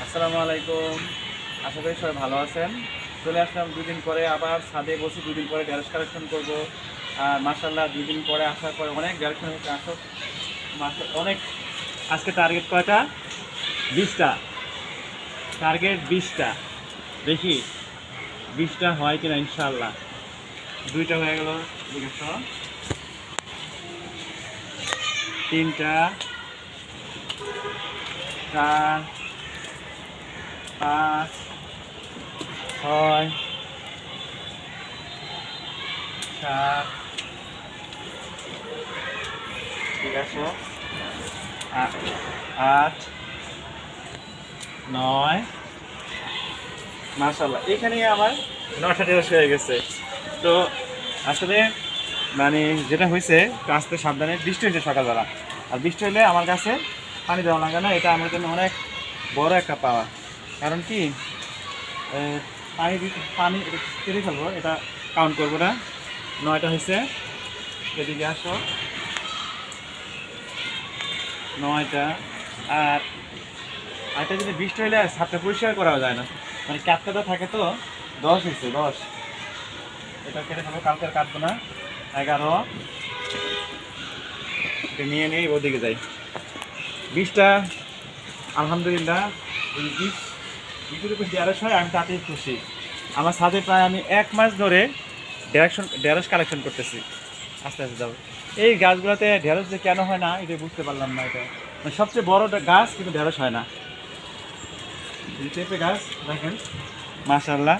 আসসালামু আলাইকুম। আশা করি সবাই ভালো আছেন। চলে আসলাম 2 দিন পরে, আবার ছাদে বসে 2 দিন পরে ঢেঁড়স কালেকশন করব। আর মাশাআল্লাহ 2 দিন পরে আসার পরে অনেক কালেকশন হচ্ছে। অনেক। আজকে টার্গেট কয়টা? 20টা। টার্গেট 20টা। দেখি 20টা হয় কিনা ইনশাআল্লাহ। 2টা হয়ে গেল, এদিকে 3টা, 4, 5, 6, 7, ঠিক আছে, 8, 9, মাশাআল্লাহ এখানেই আমার 9টা ঢেঁড়স হয়ে গেছে। তো আসলে মানে যেটা হয়েছে, আসতে সাবধানে, বৃষ্টি হয়েছে সকালবেলা। আর বৃষ্টি হলে আমার কাছে পানি দেওয়া লাগে না, এটা আমার জন্য অনেক বড় একটা পাওয়া। কারণ কি, পানি কেটে ফেলবো, এটা কাউন্ট করবো না। 9টা হয়েছে, এদিকে আসো, 9টা। আর আরেকটা যদি বৃষ্টি হলে ছাদটা পরিষ্কার করা যায় না, মানে কাটকাটা থাকে তো। 10 হয়েছে, 10। এটা কেটে ফেলবো, কালকে আর কাটবো না। 11, এটা নিয়ে ওদিকে যাই। 20টা আলহামদুলিল্লাহ। এই 20 রুপি ঢেঁড়স হয়, আমি তাতেই খুশি। আমার ছাদে প্রায় আমি 1 মাস ধরে ঢেঁড়স কালেকশন করতেছি। আস্তে আস্তে যাবো। এই গাছগুলোতে ঢেঁড়স যে কেন হয় না, এটা বুঝতে পারলাম না। এটা মানে সবচেয়ে বড় গাছ, কিন্তু ঢেঁড়স হয় না। পেঁপে গাছ দেখেন, মাশাআল্লাহ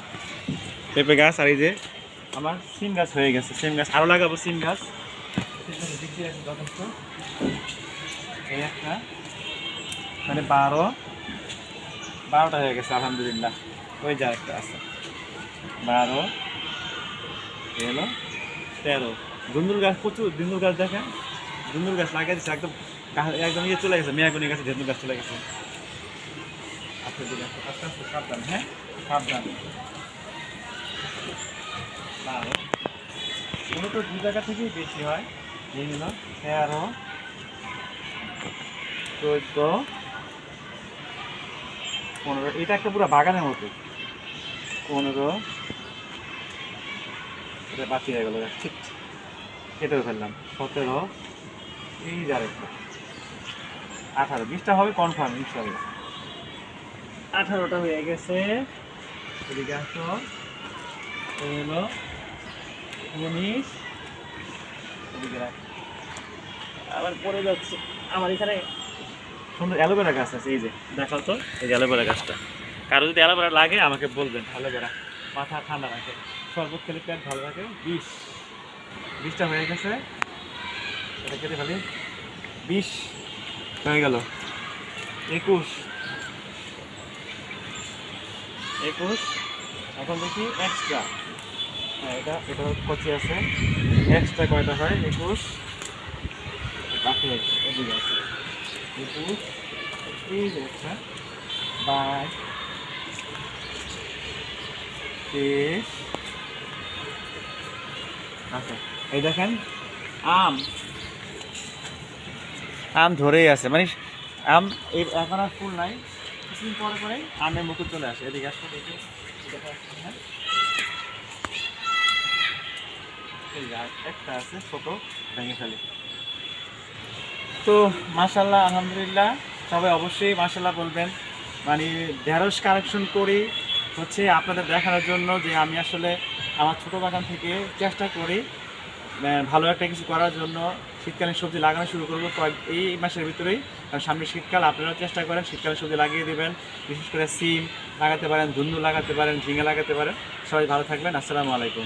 পেঁপে গাছ। আর এই যে আমার সিম গাছ হয়ে গেছে, সিম গাছ আরও লাগাবো। সিম গাছ যথেষ্ট। এই একটা, মানে 12টা হয়ে গেছে আলহামদুলিল্লাহ। ওই যা একটা আছে, 12, এলো 13। ধুন্দুল গাছ প্রচুর, ধুন্দুল গাছ দেখেন, ধুন্দুল গাছ লাগিয়ে দিচ্ছে একদম। একদম ইয়ে চলে গেছে, মেয়াগুনির কাছে ধুন্দুল গাছ চলে গেছে। আস্তে আস্তে আস্তে, সাবধান, হ্যাঁ সাবধান। 12, কোনো তো 2 জায়গা থেকেই বেশি হয়। এই হলো 13, 14, 15। এটা একটা পুরো বাগানের মতো। 15, এটা বাকি হয়ে গেল, ঠিক কেটেও ফেললাম। 17, এই যে আরেকটা 18, 20টা হবে কনফার্ম ইনশাল্লাহ। 18টা হয়ে গেছে। এদিকে আসো, এই হলো 19। এদিকে রাখ, আবার পড়ে যাচ্ছে। আমার এখানে সুন্দর অ্যালোভেরা গাছ আছে, এই যে দেখাও তো, এই যে অ্যালোভেরা গাছটা। কারো যদি অ্যালোভেরা লাগে আমাকে বলবেন। অ্যালোভেরা মাথা ঠান্ডা রাখে, শরবত খেলে পেট ভালো রাখে। 20টা হয়ে গেছে, এটা কেটে ফেলি। 20 হয়ে গেল। 21, এখন দেখি এক্সট্রা। হ্যাঁ, এটা কচি আছে। এক্সট্রা কয়টা হয়? 21 বাকি আছে, এদিকে আছে 21। এই যে একটা 22, 23। আচ্ছা, এই দেখেন আম ধরেই আছে, মানে আম এই এখন আর ফুল নাই, কিছুদিন পরে পরে আমের মুকুল চলে আসে। এদিকে আসলে দেখি, একটা আছে ছোট, ভেঙে ফেলি। তো মাশাআল্লাহ আলহামদুলিল্লাহ, সবাই অবশ্যই মাশাআল্লাহ বলবেন। মানে ঢেঁড়স কালেকশন করি হচ্ছে আপনাদের দেখানোর জন্য, যে আমি আসলে আমার ছোটো বাগান থেকে চেষ্টা করি ভালো একটা কিছু করার জন্য। শীতকালীন সবজি লাগানো শুরু করবো এই মাসের ভিতরেই, কারণ সামনে শীতকাল। আপনারাও চেষ্টা করেন শীতকালে সবজি লাগিয়ে দেবেন। বিশেষ করে সিম লাগাতে পারেন, ধুন্দুল লাগাতে পারেন, ঝিঙে লাগাতে পারেন। সবাই ভালো থাকবেন। আসসালামু আলাইকুম।